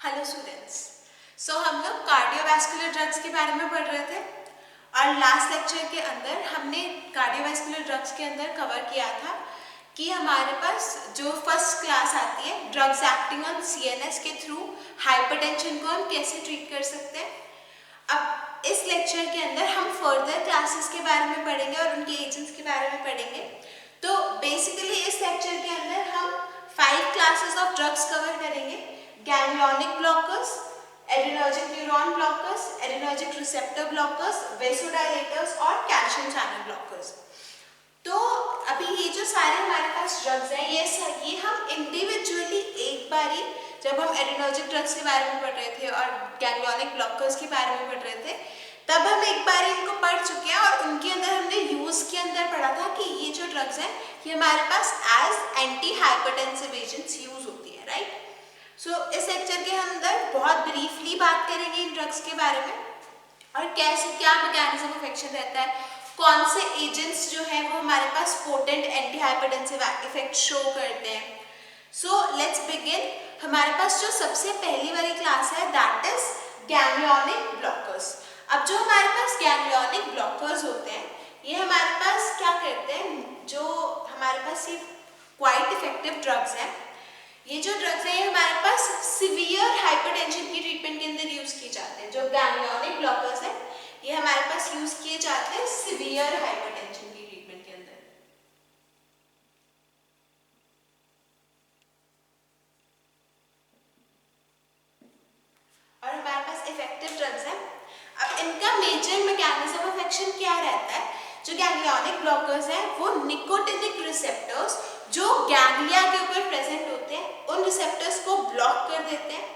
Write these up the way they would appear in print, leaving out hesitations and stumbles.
Hello students. हम लोग cardiovascular drugs के बारे में पढ़ रहे थे और लास्ट लेक्चर के अंदर हमने कार्डियोवैस्कुलर ड्रग्स के अंदर कवर किया था कि हमारे पास जो फर्स्ट क्लास आती है ड्रग्स एक्टिंग ऑन सीएनएस के थ्रू हाइपरटेंशन को हम कैसे ट्रीट कर सकते हैं। अब इस लेक्चर के अंदर हम फर्दर क्लासेस के बारे में पढ़ेंगे और उनके एजेंट्स के बारे में पढ़ेंगे। तो बेसिकली इस लेक्चर के अंदर हम 5 क्लासेस ऑफ ड्रग्स कवर करेंगे: ganglionic blockers, adrenergic neuron blockers, adrenergic receptor blockers, vasodilators और कैल्शियम चैनल ब्लॉकर्स। तो अभी ये जो सारे हमारे पास ड्रग्स हैं ये हम इंडिविजुअली एक बारी जब हम एड्रेनर्जिक ड्रग्स के बारे में पढ़ रहे थे और गैंग्लियोनिक ब्लॉकर्स के बारे में पढ़ रहे थे तब हम एक बार इनको पढ़ चुके हैं और उनके अंदर हमने यूज के अंदर पढ़ा था कि ये जो ड्रग्स हैं ये हमारे पास as antihypertensive agents use होती है, राइट। इस लेक्चर के अंदर बहुत ब्रीफली बात करेंगे इन ड्रग्स के बारे में और कैसे क्या मैकेनिज्म ऑफ एक्शन रहता है, कौन से एजेंट्स जो हैं वो हमारे पास potent antihypertensive effect show करते हैं। Let's begin. हमारे पास जो सबसे पहली वाली क्लास है दैट इज गैंग्लियोनिक ब्लॉकर्स। अब जो हमारे पास गैंग्लियोनिक ब्लॉकर्स होते हैं ये हमारे पास क्या करते हैं, जो हमारे पास ये क्वाइट इफेक्टिव ड्रग्स हैं, ये जो ड्रग्स हैं ये हमारे पास सिवियर हाइपरटेंशन की ट्रीटमेंट के अंदर यूज किए जाते हैं। जो गैंग्लियोनिक ब्लॉकर्स हैं ये हमारे पास यूज किए जाते हैं सिवियर हाइपरटेंशन की ट्रीटमेंट के अंदर। और हमारे पास इफेक्टिव ड्रग्स हैं। अब इनका मेजर मैकेनिज्म ऑफ एक्शन क्या रहता है? जो गैंग्लियोनिक ब्लॉकर्स हैं वो निकोटिनिक रिसेप्टर्स जो गैंग्लिया के ऊपर प्रेजेंट होते हैं उन रिसेप्टर्स को ब्लॉक कर देते हैं।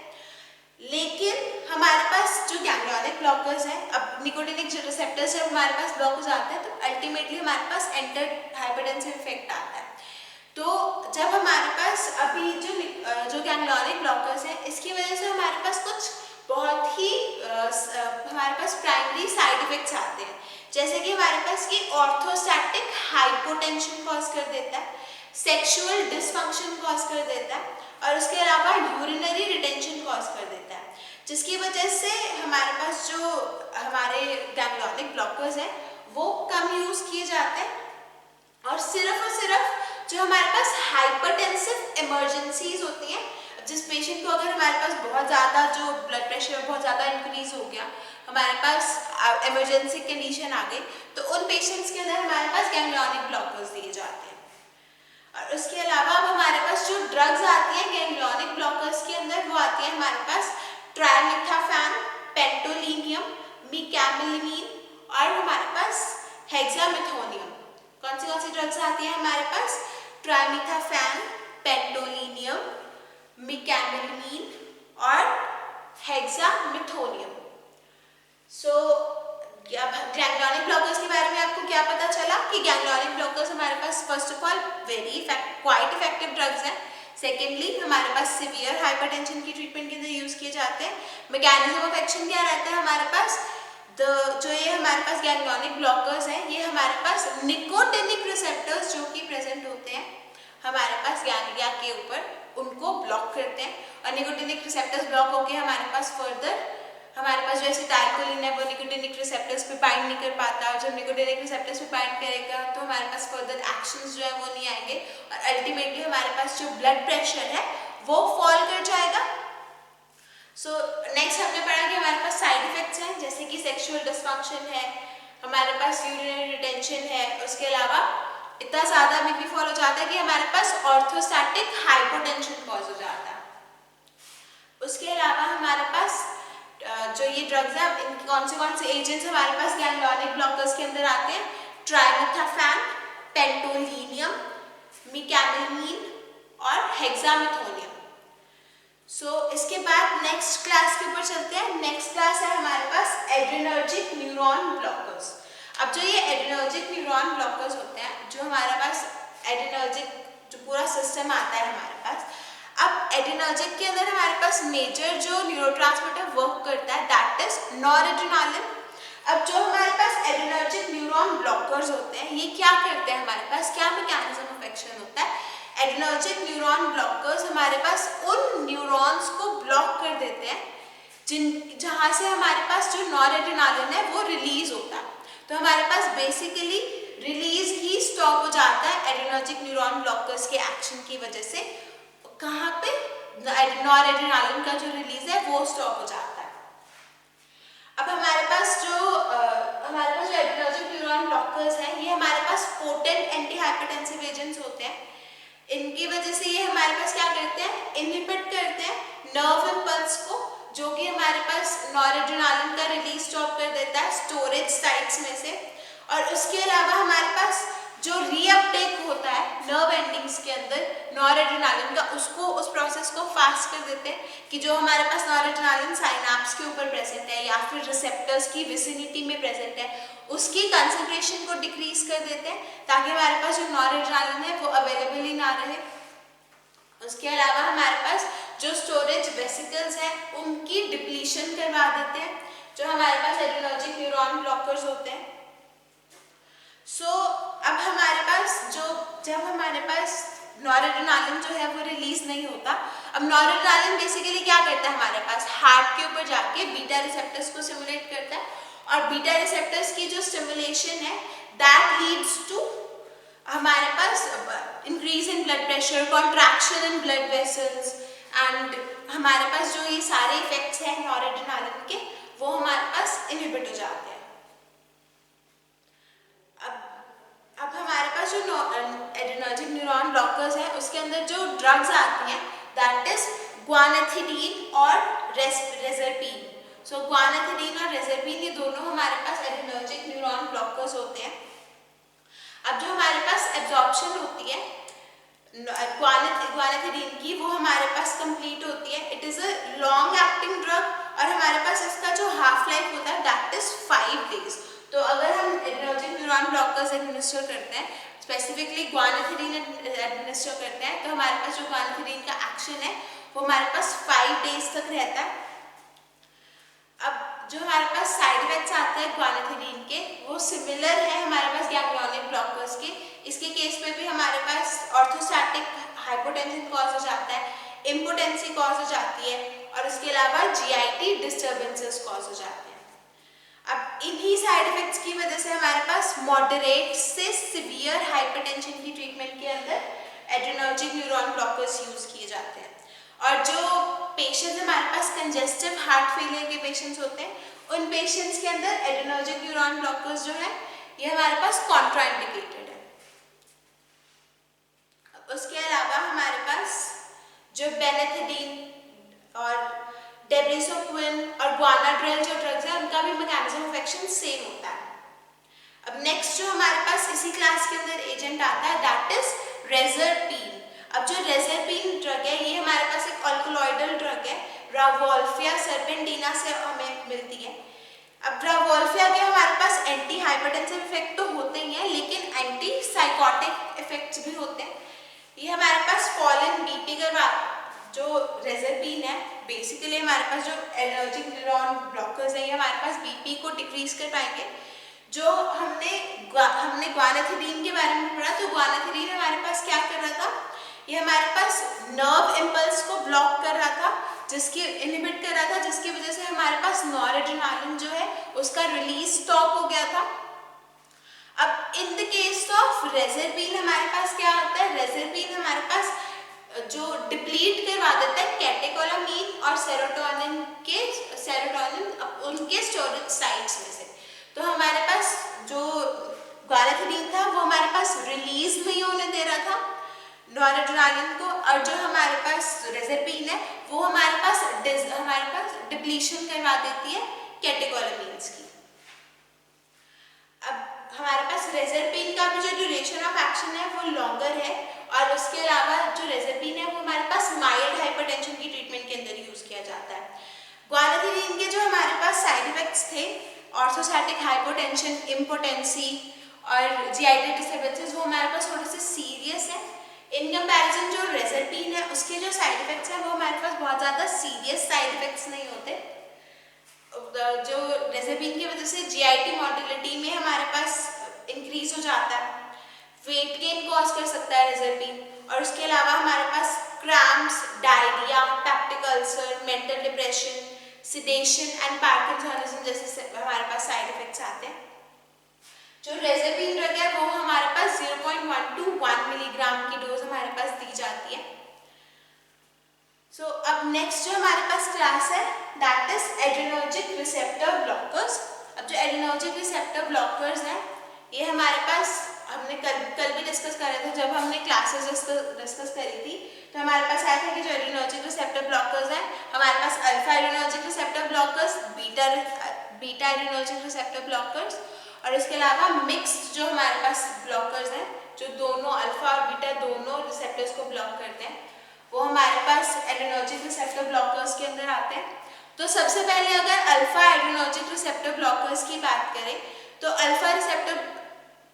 लेकिन हमारे पास जो गैंग्लियोनिक ब्लॉकर्स हैं, अब निकोटिनिक रिसेप्टर्स जब हमारे पास ब्लॉक हो जाते हैं तो अल्टीमेटली हमारे पास एंटर हाइपरटेंसिव इफेक्ट आता है। तो जब हमारे पास अभी जो गैंग्लियोनिक ब्लॉकर्स हैं इसकी वजह से हमारे पास कुछ बहुत ही हमारे पास प्राइमरी साइड इफेक्ट्स आते हैं, जैसे कि हमारे पास ये ऑर्थोस्टैटिक हाइपोटेंशन कॉज कर देता है, सेक्सुअल डिसफंक्शन कॉज कर देता है और उसके अलावा यूरिनरी रिटेंशन कॉज कर देता है, जिसकी वजह से हमारे पास जो हमारे गैंग्लियोनिक ब्लॉकर्स हैं वो कम यूज किए जाते हैं और सिर्फ जो हमारे पास हाइपरटेंसिव इमरजेंसीज होती हैं, जिस पेशेंट को अगर हमारे पास बहुत ज़्यादा जो ब्लड प्रेशर बहुत ज़्यादा इंक्रीज हो गया, हमारे पास इमरजेंसी कंडीशन आ गई, तो उन पेशेंट्स के अंदर हमारे पास गैंग्लियोनिक ब्लॉकर्स दिए जाते हैं। और उसके अलावा अब हमारे पास जो ड्रग्स आती हैं गैंग्लियोनिक ब्लॉकर्स के अंदर वो आती है हमारे पास ट्राइमिथाफैन, पेंटोलिनियम, मिकैमेलिन और हमारे पास हेक्सामिथोनियम। कौन सी ड्रग्स आती हैं हमारे पास? ट्राइमिथाफैन, पेंटोलिनियम, मिकैमेलिन और हेक्सामिथोनियम। गैंग्लियोनिक ब्लॉकर्स के बारे में आपको क्या पता चला कि गैंग्लियोनिक ब्लॉकर्स हमारे पास first of all quite effective drugs हैं। सेकेंडली हमारे पास सिवियर हाइपरटेंशन की ट्रीटमेंट के अंदर यूज किए जाते हैं। मैकेनिज्म ऑफ एक्शन क्या रहता है हमारे पास? जो ये हमारे पास गैंग्लियोनिक ब्लॉकर्स हैं ये हमारे पास निकोटिनिक रिसेप्टर्स जो कि प्रेजेंट होते हैं हमारे पास गैंग्लिया के ऊपर उनको ब्लॉक करते हैं और निकोटिनिक रिसेप्टर्स ब्लॉक होकर हमारे पास फर्दर हमारे पास जो एसिटाइलकोलिन है वो निकोटिनिक रिसेप्टर्स पे बाइंड नहीं कर पाता और जब निकोटिनिक रिसेप्टर्स पे बाइंड करेगा तो हमारे पास फर्दर एक्शंस जो है वो नहीं आएंगे और अल्टीमेटली हमारे पास जो ब्लड प्रेशर है वो फॉल कर जाएगा। नेक्स्ट हमने पढ़ा कि हमारे पास साइड इफेक्ट्स हैं जैसे कि सेक्सुअल डिसफंक्शन है, हमारे पास यूरिनरी रिटेंशन है, उसके अलावा इतना ज़्यादा बीपी फॉल हो जाता है कि हमारे पास ऑर्थोस्टैटिक हाइपोटेंशन कॉज हो जाता है। उसके अलावा हमारे पास जो ये ड्रग्स हैं इनके कौन से एजेंट्स हमारे पास गैंग्लियोनिक ब्लॉकर्स के अंदर आते हैं? ट्राइमिथाफैन, पेंटोलिनियम, मिकैमेलिन और हेक्सामिथोनियम। इसके बाद नेक्स्ट क्लास के ऊपर चलते हैं। नेक्स्ट क्लास है हमारे पास एड्रेनर्जिक न्यूरॉन ब्लॉकर्स। अब जो ये एड्रेनर्जिक न्यूरॉन ब्लॉकर्स होते हैं, जो हमारे पास एड्रेनर्जिक जो पूरा सिस्टम आता है हमारे पास, अब एड्रेनर्जिक के अंदर हमारे पास मेजर जो न्यूरोट्रांसमीटर वर्क करता है दैट इज नॉरएड्रेनालिन। अब जो हमारे पास एड्रेनर्जिक न्यूरॉन ब्लॉकर्स होते हैं ये क्या करते हैं, हमारे पास क्या मैकेनिज्म ऑफ एक्शन होता है? एड्रेनर्जिक न्यूरॉन ब्लॉकर्स हमारे पास उन न्यूरॉन्स को ब्लॉक कर देते हैं जहाँ से हमारे पास जो नॉरएड्रेनालिन है वो रिलीज होता है। तो हमारे पास बेसिकली रिलीज ही स्टॉप हो जाता है एड्रेनर्जिक न्यूरॉन ब्लॉकर्स के एक्शन की वजह से। कहाँ पे? नॉरएड्रेनालिन का जो रिलीज है वो स्टॉप हो जाता है। अब हमारे पास जो एड्रेनर्जिक न्यूरॉन ब्लॉकर्स हैं, ये हमारे पास पोटेंट एंटी हाइपरटेंसिव एजेंट्स होते हैं। इनकी वजह से ये हमारे पास क्या करते हैं? इनहिबिट करते हैं नर्व इम्पल्स को, जो कि हमारे पास नॉरएड्रेनालिन का रिलीज स्टॉप कर देता है स्टोरेज साइट्स में से। और उसके अलावा हमारे पास जो रीअपटेक होता है नर्व एंडिंग्स के अंदर नॉरएड्रेनालिन का, उस प्रोसेस को फास्ट कर देते हैं कि जो हमारे पास नॉरएड्रेनालिन साइनाप्स के ऊपर प्रेजेंट है या फिर रिसेप्टर्स की विसिनिटी में प्रेजेंट है, उसकी कंसंट्रेशन को डिक्रीज कर देते हैं ताकि हमारे पास जो नॉरएड्रेनालिन है वो अवेलेबल ही ना रहे। उसके अलावा हमारे पास जो स्टोरेज वेसिकल्स हैं उनकी डिप्लीशन करवा देते हैं, जो हमारे पास एड्रेनर्जिक न्यूरॉन ब्लॉकर्स होते हैं। अब हमारे पास जब हमारे पास नॉरएड्रेनालिन जो है वो रिलीज नहीं होता, अब नॉरएड्रेनालिन बेसिकली क्या करता है, हमारे पास हार्ट के ऊपर जाके बीटा रिसेप्टर्स को स्टिमुलेट करता है, और बीटा रिसेप्टर्स की जो स्टिमुलेशन है दैट लीड्स टू हमारे पास increase in blood pressure, contraction in blood vessels, and हमारे पास जो ये सारे इफेक्ट्स हैं नॉरएड्रेनालिन के वो हमारे पास इनहिबिट हो जाते हैं। अब हमारे पास जो एड्रेनर्जिक न्यूरॉन ब्लॉकर्स हैं उसके अंदर जो ड्रग्स आती हैं दैट इज ग्वानाथिडीन और रेजरपीन। सो ग्वानाथिडीन और रेजरपीन ये दोनों हमारे पास एड्रेनर्जिक न्यूरॉन ब्लॉकर्स होते हैं। अब जो हमारे पास एब्जॉर्प्शन होती है ग्वानाथिडीन की वो हमारे पास कंप्लीट होती है। It is a long acting drug और हमारे पास इसका जो हाफ लाइफ होता है दैट इज 5 days। तो अगर हम एड्रेनर्जिक न्यूरॉन ब्लॉकर्स एडमिनिस्टर करते हैं, स्पेसिफिकली ग्वानाथिडीन एडमिनिस्टर करते हैं, तो हमारे पास जो ग्वानाथिडीन का एक्शन है वो हमारे पास 5 days तक रहता है। अब जो हमारे पास साइड इफेक्ट्स आते हैं ग्वानाथिडीन के वो सिमिलर है हमारे पास गैंग्लियोनिक ब्लॉकर्स के। इसके केस में भी हमारे पास ऑर्थोस्टैटिक हाइपोटेंशन कॉज हो जाता है, इम्पोटेंसी कॉज हो जाती है, और उसके अलावा जीआईटी डिस्टर्बेंसेस कॉज हो जाते हैं। अब इन्हीं साइड इफेक्ट्स की वजह से हमारे पास मॉडरेट से सिवियर हाइपरटेंशन की ट्रीटमेंट के अंदर एड्रेनर्जिक न्यूरॉन ब्लॉकर्स यूज किए जाते हैं। और जो पेशेंट्स हमारे पास कंजेस्टिव हार्ट फेलियर के पेशेंट्स होते हैं, उन पेशेंट्स के अंदर एड्रेनर्जिक न्यूरॉन ब्लॉकर्स जो है ये हमारे पास कॉन्ट्राइंडिकेटेड है। उसके अलावा हमारे पास जो बेनेथिडीन और डेब्रेसोक्विन और ग्वानाड्रेल जो ड्रग्स हैं उनका भी मैकेनिज्म ऑफ एक्शन सेम होता है। अब नेक्स्ट जो हमारे पास इसी क्लास के अंदर एजेंट आता है दैट इज रेजरपीन। अब जो रेजरपीन ड्रग है ये हमारे पास एक अल्कोलॉइडल ड्रग है, रावोल्फिया सर्पेंटिना से हमें मिलती है। अब रावोल्फिया के हमारे पास एंटी हाइपरटेंसिव इफेक्ट तो होते ही हैं लेकिन एंटी साइकोटिक इफेक्ट्स भी होते हैं। ये हमारे पास फॉलन बीपी का जो रेजरपीन है बेसिकली हमारे पास जो एड्रेनर्जिक न्यूरॉन ब्लॉकर्स हैं ये हमारे पास बीपी को डिक्रीज कर पाएंगे। जो हमने ग्वानाथिडीन के बारे में पढ़ा, तो ग्वानाथिडीन हमारे पास क्या कर रहा था, ये हमारे पास नर्व इम्पल्स को ब्लॉक कर रहा था, इनहिबिट कर रहा था, जिसकी वजह से हमारे पास नॉरएड्रेनालिन जो है उसका रिलीज स्टॉप हो गया था। अब इन द केस ऑफ रेजरपीन हमारे पास क्या होता है, रेजरपीन हमारे पास जो डिप्लीट करवा देता है कैटेकोलामीन और सेरोटोनिन उनके स्टोरेज साइट्स में से। तो हमारे पास जो ग्वानाथिडीन था वो हमारे पास रिलीज नहीं होने दे रहा था नॉरएड्रेनालिन को, और जो हमारे पास रेजरपीन है वो हमारे पास डिप्लीशन करवा देती है कैटेकोलामीन्स की। अब हमारे पास रेजरपीन का भी जो ड्यूरेशन ऑफ एक्शन है वो लॉन्गर है, और उसके अलावा जो रेजरपीन है वो हमारे पास माइल्ड हाइपरटेंशन की ट्रीटमेंट के अंदर यूज किया जाता है। ग्वानाथिडीन के जो हमारे पास साइड इफेक्ट्स थे ऑर्थोस्टैटिक हाइपोटेंशन, इम्पोटेंसी और जीआईटी डिस्टर्बेंसेस वो हमारे पास थोड़े से सीरियस है। इन कंपैरिजन जो रेजरपीन है उसके जो साइड इफेक्ट्स हैं वो हमारे पास बहुत ज़्यादा सीरियस साइड इफेक्ट्स नहीं होते। जो रेजरपीन की वजह से जीआईटी मॉडिलिटी में हमारे पास इंक्रीज हो जाता है, वेट गेन कॉज कर सकता है रेजरपीन, और उसके अलावा हमारे पास cramps, diarrhoea, peptic ulcer, mental depression, sedation and parkinsonism जैसे हमारे पास साइड इफेक्ट्स आते हैं। जो रेज़ापीन ड्रग है वो हमारे पास 0.1 to 1 मिलीग्राम की डोज हमारे पास दी जाती है। अब नेक्स्ट जो हमारे पास क्लास है that is adrenergic receptor blockers. अब जो एड्रेनर्जिक रिसेप्टर ब्लॉकर्स हैं ये हमारे पास हमने कल भी डिस्कस कर रहे थे जब हमने क्लासेस डिस्कस करी थी, तो हमारे पास आया था कि जो एड्रेनर्जिक रिसेप्टर ब्लॉकर्स हैं हमारे पास alpha adrenergic receptor blockers, beta adrenergic receptor blockers और इसके अलावा मिक्स्ड जो हमारे पास ब्लॉकर्स हैं जो दोनों अल्फा और बीटा दोनों रिसेप्टर्स को ब्लॉक करते हैं वो हमारे पास एड्रेनर्जिक रिसेप्टर ब्लॉकर्स के अंदर आते हैं। तो सबसे पहले अगर अल्फा एड्रेनर्जिक रिसेप्टर ब्लॉकर्स की बात करें तो अल्फा रिसेप्टर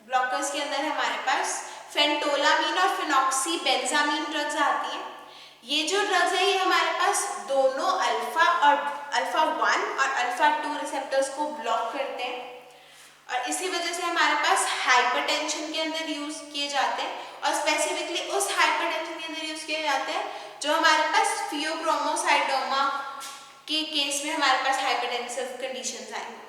ब्लॉकर्स के अंदर हमारे पास फेंटोलामीन और फिनॉक्सीबेंजामीन ड्रग्स आती हैं। ये जो ड्रग्स है ये हमारे पास दोनों अल्फा 1 और अल्फा 2 रिसेप्टर्स को ब्लॉक करते हैं और इसी वजह से हमारे पास हाइपरटेंशन के अंदर यूज किए जाते हैं और स्पेसिफिकली उस हाइपरटेंशन के अंदर यूज किए जाते हैं जो हमारे पास फियोक्रोमोसाइटोमा के केस में हमारे पास हाइपरटेंसिव कंडीशंस आएंगे।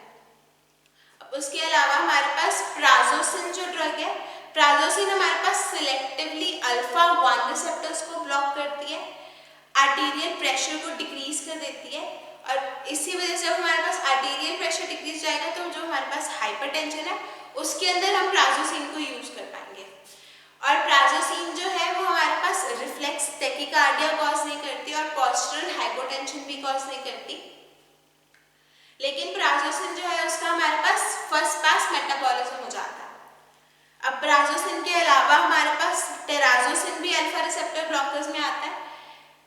अब उसके अलावा हमारे पास प्राजोसिन जो ड्रग है, प्राजोसिन हमारे पास सिलेक्टिवली अल्फा 1 रिसेप्टर्स को ब्लॉक करती है, आर्टीरियल प्रेशर को डिक्रीज कर देती है और इसी वजह से जब हमारे पास आर्टीरियल प्रेशर डिक्रीज जाएगा तो जो हमारे पास हाइपरटेंशन है उसके अंदर हम प्राजोसिन को यूज कर पाएंगे। और प्राजोसिन जो है वो हमारे पास रिफ्लेक्स टैकीकार्डिया कॉज नहीं करती और पोस्चरल हाइपोटेंशन भी कॉज नहीं करती, लेकिन प्राजोसिन जो है उसका हमारे पास फर्स्ट पास मेटाबॉलिज्म हो जाता है। अब प्राजोसिन के अलावा हमारे पास टेराजोसिन भी अल्फा रिसेप्टर ब्लॉकर्स में आता है।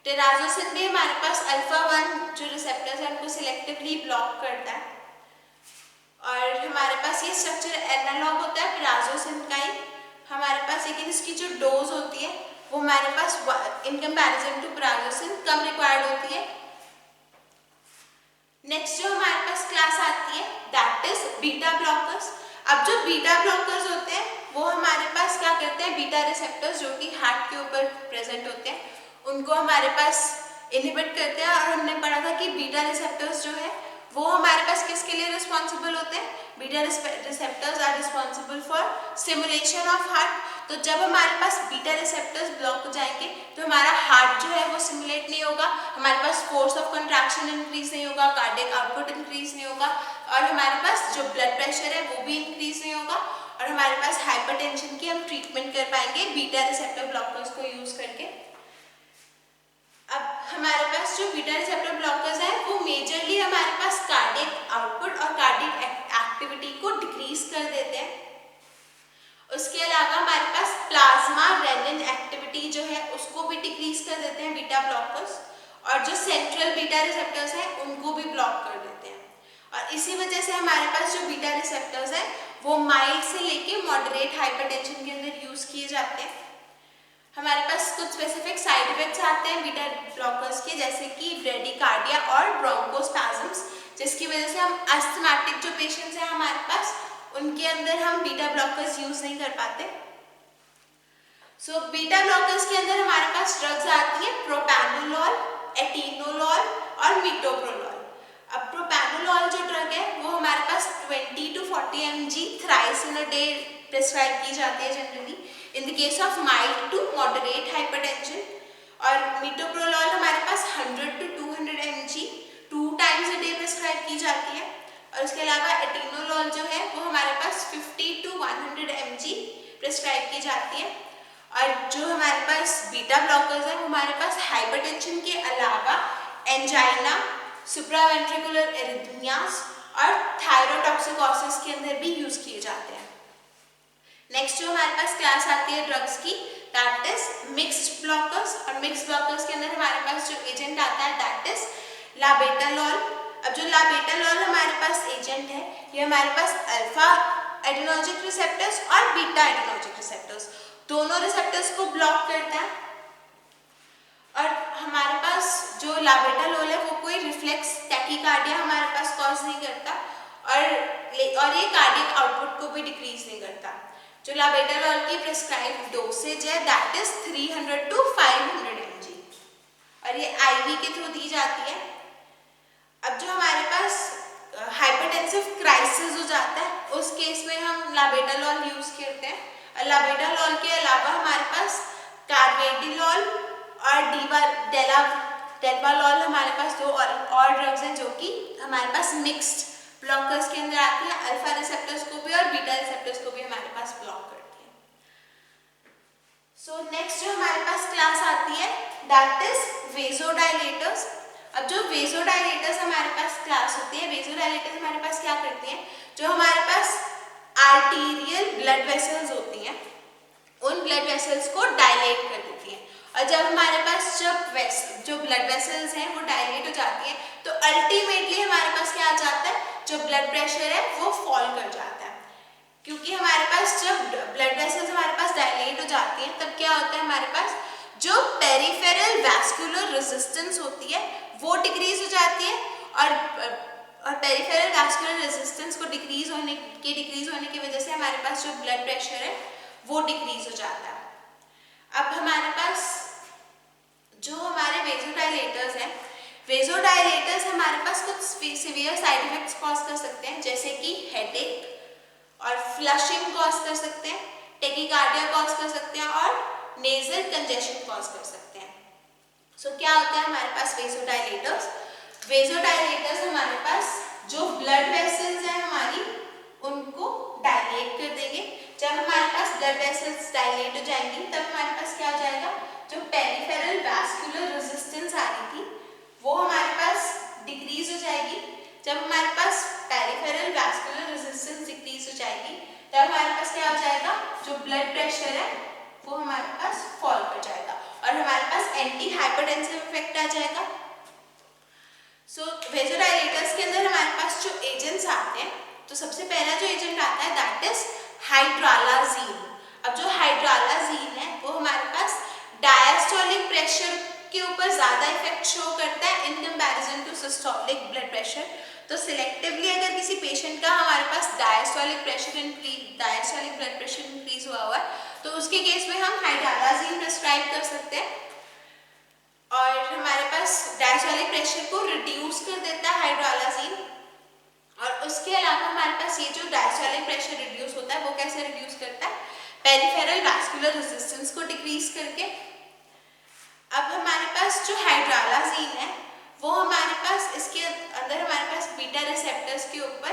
टेराजोसिन भी हमारे पास अल्फा 1 जो रिसेप्टर्स है उनको सिलेक्टिवली ब्लॉक करता है और हमारे पास ये स्ट्रक्चर एनालॉग होता है प्राजोसिन का ही हमारे पास, लेकिन इसकी जो डोज होती है वो हमारे पास इन कंपैरिजन टू प्राजोसिन कम रिक्वायर्ड होती है। नेक्स्ट जो हमारे पास क्लास आती है दैट इज बीटा ब्लॉकर्स। अब जो बीटा ब्लॉकर्स होते हैं वो हमारे पास क्या करते हैं, बीटा रिसेप्टर्स जो कि हार्ट के ऊपर प्रेजेंट होते हैं उनको हमारे पास इनहिबिट करते हैं और हमने पढ़ा था कि बीटा रिसेप्टर्स जो है वो हमारे पास किसके लिए रिस्पॉन्सिबल होते हैं, beta receptors are responsible for stimulation of heart. तो जब हमारे पास बीटा रिसेप्टर्स ब्लॉक हो जाएंगे तो हमारा हार्ट जो है वो स्टिमुलेट नहीं होगा, हमारे पास फोर्स ऑफ कंट्रैक्शन इंक्रीज नहीं होगा, कार्डियक आउटपुट इंक्रीज नहीं होगा और हमारे पास जो ब्लड प्रेशर है वो भी इंक्रीज नहीं होगा और हमारे पास हाइपरटेंशन की हम ट्रीटमेंट कर पाएंगे बीटा रिसेप्टर ब्लॉकर्स को यूज करके। अब हमारे पास जो बीटा रिसेप्टर ब्लॉकर्स हैं वो मेजरली हमारे पास कार्डियक आउटपुट और कार्डियक एक्टिविटी को डिक्रीज कर देते हैं। उसके अलावा हमारे पास प्लाज्मा रेनिन एक्टिविटी जो है उसको भी डिक्रीज कर देते हैं बीटा ब्लॉकर्स और जो सेंट्रल बीटा रिसेप्टर्स हैं उनको भी ब्लॉक कर देते हैं और इसी वजह से हमारे पास जो बीटा रिसेप्टर्स हैं वो माइल्ड से लेके मॉडरेट हाइपरटेंशन के अंदर यूज किए जाते हैं। हमारे पास कुछ स्पेसिफिक साइड इफेक्ट्स आते हैं बीटा ब्लॉकर्स के जैसे कि ब्रेडिकार्डिया और ब्रोंकोस्पैज्म्स, जिसकी वजह से हम अस्थमैटिक जो पेशेंट्स हैं हमारे पास उनके अंदर हम बीटा ब्लॉकर्स यूज नहीं कर पाते। बीटा ब्लॉकर्स के अंदर हमारे पास ड्रग्स आती है प्रोपैनोलॉल, एटिनोलॉल और मीटोप्रोलॉल। अब प्रोपैनोलॉल जो ड्रग है वो हमारे पास 20 to 40 mg thrice in a day prescribe की जाती है generally in the case of mild to moderate hypertension और मीटोप्रोलॉल हमारे पास 100 to 200 mg 2 times a day prescribe की जाती है और उसके अलावा एटिनोलॉल जो है वो हमारे पास 50 to 100 mg प्रिस्क्राइब की जाती है और जो हमारे पास बीटा ब्लॉकर्स है वो हमारे पास हाइपरटेंशन के अलावा एंजाइना, सुप्रावेंट्रिकुलर एरिथमियास और थायरोटॉक्सिकोसिस के अंदर भी यूज किए जाते हैं। नेक्स्ट जो हमारे पास क्लास आती है ड्रग्स की दैट इज मिक्स्ड ब्लॉकर्स और मिक्स्ड ब्लॉकर्स के अंदर हमारे पास जो एजेंट आता है दैट इज लाबेटालॉल। अब जो लाबेटालॉल हमारे पास एजेंट है ये हमारे पास अल्फा एड्रेनर्जिक रिसेप्टर्स और बीटा एड्रेनर्जिक रिसेप्टर्स दोनों रिसेप्टर्स को ब्लॉक करता है और हमारे पास जो लाबेटालॉल है वो कोई रिफ्लेक्स टैकीकार्डिया हमारे पास कॉज नहीं करता और ये कार्डियक आउटपुट को भी डिक्रीज नहीं करता। जो लाबेटालॉल की प्रिस्क्राइब्ड डोसेज है दैट इज 300 to 500 mg। और ये आईवी के थ्रू दी जाती है। अब जो हमारे पास हाइपरटेंसिव क्राइसिस हो जाता है, उस केस में हम लाबेटालॉल यूज करते हैं। और लाबेटालॉल के अलावा हमारे पास कार्वेडिलॉल और डेल्वालॉल हमारे पास दो और ड्रग्स हैं जो कि हमारे पास मिक्स्ड ब्लॉकर्स के अंदर आती है। अल्फा रिसेप्टर्स को भी और बीटा रिसेप्टर्स को भी हमारे पास ब्लॉक करती है। सो नेक्स्ट जो हमारे पास क्लास आती है दैट इज वेसोडाइलेटर्स। अब जो वेसोडाइलेटर्स हमारे पास क्लास होती है, वेसोडाइलेटर्स हमारे पास क्या करते हैं, जो हमारे पास आर्टीरियल ब्लड वेसल्स होती हैं उन ब्लड वेसल्स को डायलेट कर देती हैं। और जब हमारे पास जो ब्लड वेसल्स हैं वो डायलेट हो जाती हैं तो अल्टीमेटली हमारे पास क्या आ जाता है, जो ब्लड प्रेशर है वो फॉल कर जाता है। क्योंकि हमारे पास जब ब्लड वेसल्स हमारे पास डायलेट हो जाती हैं तब क्या होता है, हमारे पास जो पेरिफेरल वैस्कुलर रेजिस्टेंस होती है वो डिक्रीज हो जाती है। और पेरिफेरल वैस्कुलर रेजिस्टेंस को डिक्रीज होने की वजह से हमारे पास जो ब्लड प्रेशर है वो डिक्रीज हो जाता है। अब हमारे पास जो हमारे वेसोडाइलेटर्स हैं, वेसोडाइलेटर्स हमारे पास कुछ सीवियर साइड इफेक्ट्स कॉज कर सकते हैं, जैसे कि हेडेक और फ्लशिंग कॉज कर सकते हैं, टेकीकार्डिया कॉज कर सकते हैं और नेजल कंजेशन कॉज कर सकते हैं। सो क्या होता है हमारे पास वेसोडाइलेटर्स हमारे पास जो ब्लड वेसल्स हैं हमारी उनको डायलेट कर देंगे। जब हमारे पास ब्लड वेसल्स डायलेट हो जाएंगी तब हमारे पास क्या हो जाएगा, जो पेरिफेरल वैस्कुलर रेजिस्टेंस आ रही थी वो हमारे पास डिक्रीज हो जाएगी। जब हमारे पास पेरिफेरल वैस्कुलर रेजिस्टेंस डिक्रीज हो जाएगी तब हमारे पास क्या हो जाएगा, जो ब्लड प्रेशर है वो हमारे पास फॉल कर जाएगा और हमारे पास एंटी हाइपरटेंसिव इफेक्ट आ जाएगा। सो वेसोडाइलेटर्स के अंदर हमारे पास जो एजेंट्स आते हैं, तो सबसे पहला जो एजेंट आता है दैट इज हाइड्रालाजीन। अब जो हाइड्रालाजीन है वो हमारे पास डायस्टोलिक प्रेशर के ऊपर ज्यादा इफेक्ट शो करता है in comparison to systolic blood pressure. तो सिलेक्टिवली अगर किसी पेशेंट का हमारे पास डायस्टोलिक ब्लड प्रेशर इंक्रीज हुआ है तो उसके केस में हम हाइड्रालाजीन प्रिस्क्राइब कर सकते हैं और हमारे पास डायस्टोलिक प्रेशर को रिड्यूस कर देता है हाइड्रालाजीन। और उसके अलावा हमारे पास ये जो डायस्टोलिक प्रेशर रिड्यूस होता है वो कैसे रिड्यूस करता है, पेरिफेरल वैस्कुलर रेजिस्टेंस को डिक्रीज करके। अब हमारे पास जो हाइड्रालाजीन है वो हमारे पास इसके अंदर हमारे पास बीटा रिसेप्टर्स के ऊपर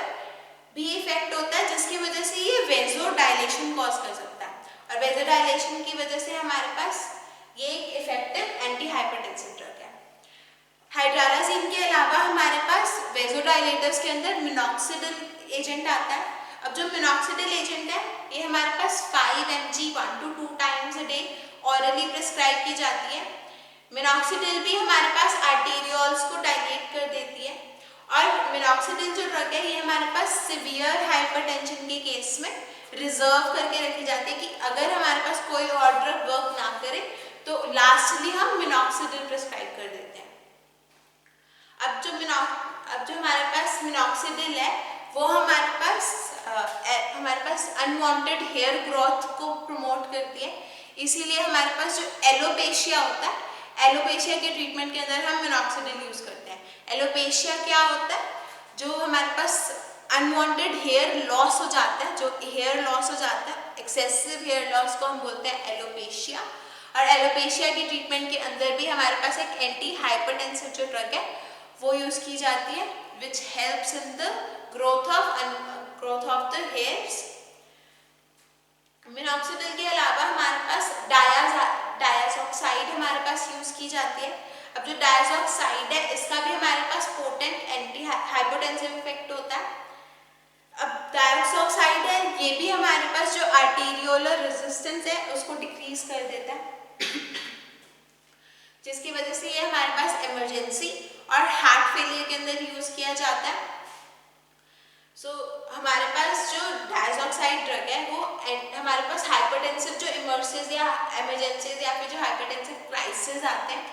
भी इफेक्ट होता है, जिसकी वजह से ये वेसोडाइलेशन कॉज कर सकता है। और वेसोडाइलेशन की वजह से हमारे पास ये एक इफेक्टिव एंटी हाइपरटेंसिव ड्रग है। हाइड्रालाजीन के अलावा हमारे पास वेसोडाइलेटर्स के अंदर मिनॉक्सिडिल एजेंट आता है। अब जो मिनॉक्सिडिल एजेंट है ये हमारे पास 5 mg 1 to 2 times a day hourly prescribe की जाती है। मिनॉक्सिडिल भी हमारे पास आर्टेरियोल्स को डायलेट कर देती है और मिनॉक्सिडिल जो ड्रग है ये हमारे पास सिवियर हाइपरटेंशन के केस में रिजर्व करके रखी जाती है कि अगर हमारे पास कोई और ड्रग वर्क ना करे तो लास्टली हम मिनॉक्सिडिल प्रिस्क्राइब कर देते हैं। अब जो हमारे पास मिनॉक्सिडिल है वो हमारे पास अनवांटेड हेयर ग्रोथ को प्रमोट करती है, इसीलिए हमारे पास जो एलोपेशिया होता है, एलोपेशिया के ट्रीटमेंट के अंदर हम मिनॉक्सिडिल यूज करते हैं। एलोपेशिया क्या होता है, जो हमारे पास अनवांटेड हेयर लॉस हो जाता है, जो हेयर लॉस हो जाता है, एक्सेसिव हेयर लॉस को हम बोलते हैं एलोपेशिया। और एलोपेशिया की ट्रीटमेंट के अंदर भी हमारे पास एक एंटी हाइपरटेंसिव जो ड्रग है वो यूज की जाती है which helps in the growth of the hairs. Minoxidil के अलावा हमारे पास डायाजॉक्साइड हमारे पास यूज की जाती है। अब जो डायाजॉक्साइड है इसका भी हमारे पास पोटेंट एंटी हाइपोटेंसिव इफेक्ट होता है। अब डायाजॉक्साइड है ये भी हमारे पास जो आर्टेरियोलर रेजिस्टेंस है उसको डिक्रीज कर देता है जिसकी वजह से ये हमारे पास इमरजेंसी और हार्ट फेलियर के अंदर यूज किया जाता है। हमारे पास जो डायजॉक्साइड ड्रग है वो हमारे पास हाइपरटेंसिव जो इमर्जेंसीज या इमरजेंसीज या फिर जो हाइपरटेंसिव क्राइसिस आते हैं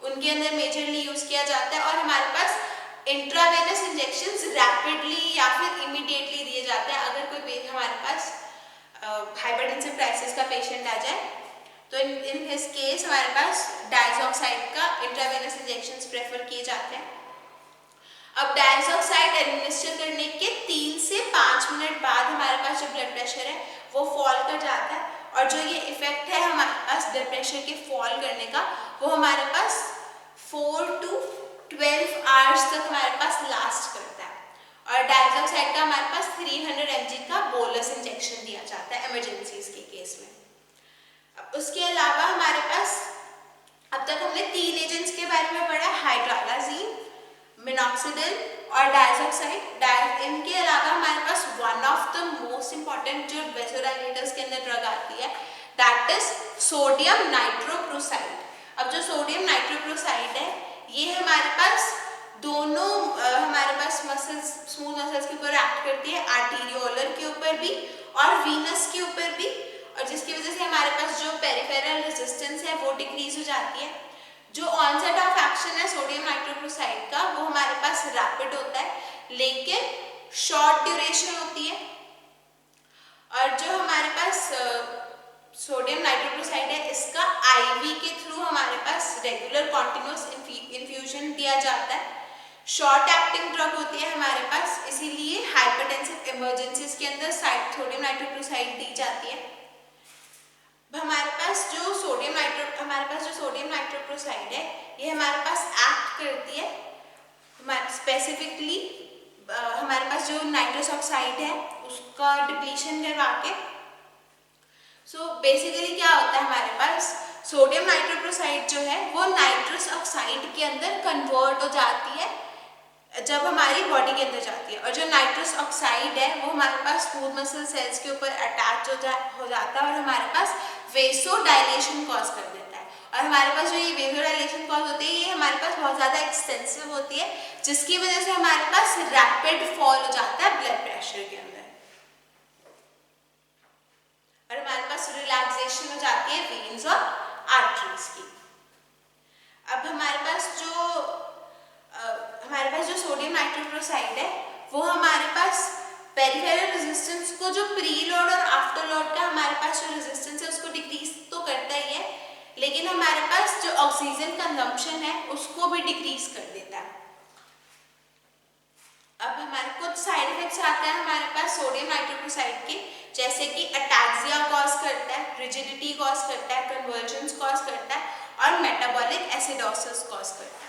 उनके अंदर मेजरली यूज किया जाता है और हमारे पास इंट्रावेनस इंजेक्शंस रैपिडली या फिर इमीडिएटली दिए जाते हैं अगर कोई हमारे पास हाइपरटेंसिव क्राइसिस का पेशेंट आ जाए। तो इन हिस केस हमारे पास डायज़ोक्साइड का इंट्रावेनस इंजेक्शंस प्रेफर किए जाते हैं। अब डायज़ोक्साइड एडमिनिस्टर करने के 3 से 5 मिनट बाद हमारे पास जो ब्लड प्रेशर है वो फॉल कर जाता है, और जो ये इफेक्ट है हमारे पास ब्लड प्रेशर के फॉल करने का वो हमारे पास 4 to 12 आवर्स तक हमारे पास लास्ट करता है। और डायज़ोक्साइड का हमारे पास 300 mg का बोलस इंजेक्शन दिया जाता है इमरजेंसीज के केस में। अब उसके अलावा हमारे पास अब तक हमने 3 एजेंट्स के बारे में पढ़ा, हाइड्रोलाजीन, मिनॉक्सिडिल और डायज़ोक्साइड। इनके अलावा हमारे पास one of the most important जो वेसोडाइलेटर्स के अंदर ड्रग आती है दैट इज सोडियम नाइट्रोप्रोसाइड। अब जो सोडियम नाइट्रोप्रोसाइड है ये हमारे पास दोनों हमारे पास मसल्स, स्मूथ मसल्स के ऊपर एक्ट करती है, आर्टीरियोलर के ऊपर भी और वीनस के ऊपर भी, और जिसकी वजह से हमारे पास जो पेरिफेरल रेजिस्टेंस है वो डिक्रीज हो जाती है। जो ऑनसेट ऑफ एक्शन है सोडियम नाइट्रोप्रोसाइड का वो हमारे पास रैपिड होता है लेकिन शॉर्ट ड्यूरेशन होती है। और जो हमारे पास सोडियम नाइट्रोप्रोसाइड है इसका आईवी के थ्रू हमारे पास रेगुलर कॉन्टिन्यूस इन्फ्यूजन दिया जाता है। शॉर्ट एक्टिंग ड्रग होती है हमारे पास, इसीलिए हाइपरटेंसिव इमरजेंसीज के अंदर सोडियम नाइट्रोप्रोसाइड दी जाती है। हमारे पास जो सोडियम नाइट्रोप्रोसाइड है ये हमारे पास एक्ट करती है स्पेसिफिकली हमारे पास जो नाइट्रस ऑक्साइड है उसका डिप्लीशन करवा के। सो बेसिकली क्या होता है हमारे पास सोडियम नाइट्रोप्रोसाइड जो है वो नाइट्रस ऑक्साइड के अंदर कन्वर्ट हो जाती है जब हमारी बॉडी के अंदर जाती है, और जो नाइट्रस ऑक्साइड है वो हमारे पास स्मूथ मसल सेल्स के ऊपर अटैच हो जाता है और हमारे पास वेसोडाइलेशन कॉज कर देता है। और हमारे पास जो ये वेसोडाइलेशन कॉज होती है ये हमारे पास बहुत ज़्यादा एक्सटेंसिव होती है, जिसकी वजह से हमारे पास रैपिड फॉल हो जाता है ब्लड प्रेशर के अंदर, और हमारे पास रिलैक्सेशन हो जाती है वेन्स और आर्टरीज की। अब हमारे पास जो सोडियम नाइट्रोप्रोसाइड है वो हमारे पास पेरिफेरल रेजिस्टेंस को, जो प्रीलोड और आफ्टर लोड का हमारे पास जो रेजिस्टेंस है उसको डिक्रीज तो करता ही है, लेकिन हमारे पास जो ऑक्सीजन कंजम्पशन है उसको भी डिक्रीज कर देता है। अब हमारे कुछ साइड इफेक्ट्स आते हैं हमारे पास सोडियम नाइट्रोप्रोसाइड के, जैसे कि अटैक्सिया कॉज करता है, रिजिडिटी कॉज करता है, कन्वर्जेंस कॉज करता है और मेटाबॉलिक एसिडोसिस कॉज करता है।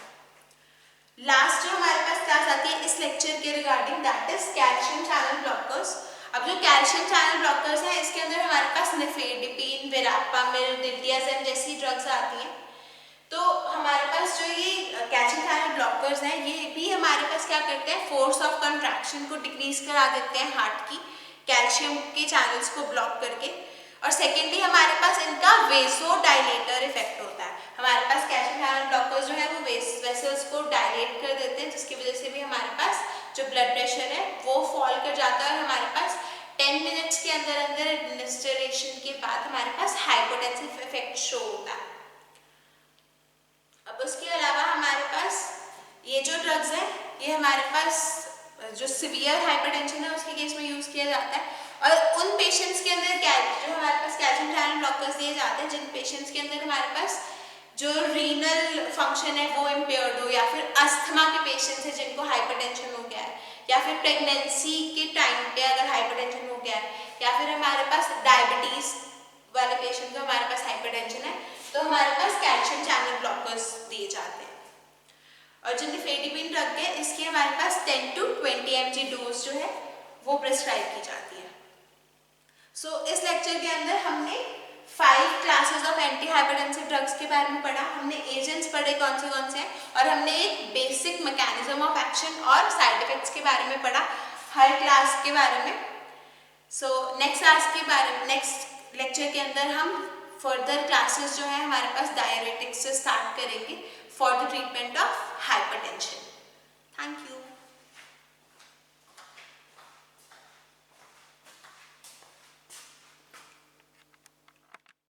लास्ट जो हमारे पास क्लास आती है इस लेक्चर के regarding that is calcium channel blockers. अब जो कैल्शियम चैनल ब्लॉकर्स हैं इसके अंदर हमारे पास निफेडिपिन, विरापामिल, डिल्टियाज़ेम जैसी ड्रग्स आती हैं। तो हमारे पास जो ये कैल्शियम चैनल ब्लॉकर्स हैं ये भी हमारे पास क्या करते हैं, फोर्स ऑफ कंट्रैक्शन को डिक्रीज करा देते हैं हार्ट की, कैल्शियम के चैनल्स को ब्लॉक करके। और सेकेंडली हमारे पास इनका वेसोडाइलेटर इफेक्ट होता है। हमारे पास कैल्शियम चैनल ब्लॉकर्स जो है वो वेसल्स को डायलेट कर देते हैं, जिसकी वजह से भी हमारे पास जो ब्लड प्रेशर है वो फॉल कर जाता है, और हमारे पास 10 मिनट्स के अंदर अंदर एडमिनिस्ट्रेशन के बाद हमारे पास हाइपोटेंसिव इफेक्ट शो होता है। अब उसके अलावा हमारे पास ये जो ड्रग्स हैं ये हमारे पास जो सीवियर हाइपरटेंशन है उसके केस में यूज किया जाता है, और उन पेशेंट्स के अंदर जो हमारे पास कैल्शियम चैनल ब्लॉकर्स दिए जाते हैं जिन पेशेंट्स के अंदर हमारे पास जो रीनल फंक्शन है वो इम्पेयर्ड हो, या फिर अस्थमा के पेशेंट्स हैं जिनको हाइपरटेंशन हो गया है, या फिर प्रेगनेंसी के टाइम पे अगर हाइपरटेंशन हो गया है, या फिर हमारे पास डायबिटीज वाले पेशेंट को हमारे पास हाइपरटेंशन है, तो हमारे पास कैल्शियम चैनल ब्लॉकर्स दिए जाते हैं। और जो निफेडिपिन ड्रग है इसकी हमारे पास 10 to 20 mg डोज जो है वो प्रिस्क्राइब की जाती है। सो इस लेक्चर के अंदर हमने 5 classes of anti hypertensive drugs के बारे में पढ़ा, हमने एजेंट्स पढ़े कौन से हैं, और हमने एक बेसिक मैकेनिज्म ऑफ एक्शन और साइड इफेक्ट्स के बारे में पढ़ा हर क्लास के बारे में। सो नेक्स्ट लेक्चर के अंदर हम फर्दर क्लासेस जो है हमारे पास डायरेटिक्स से स्टार्ट करेंगे for the treatment of hypertension. Thank you.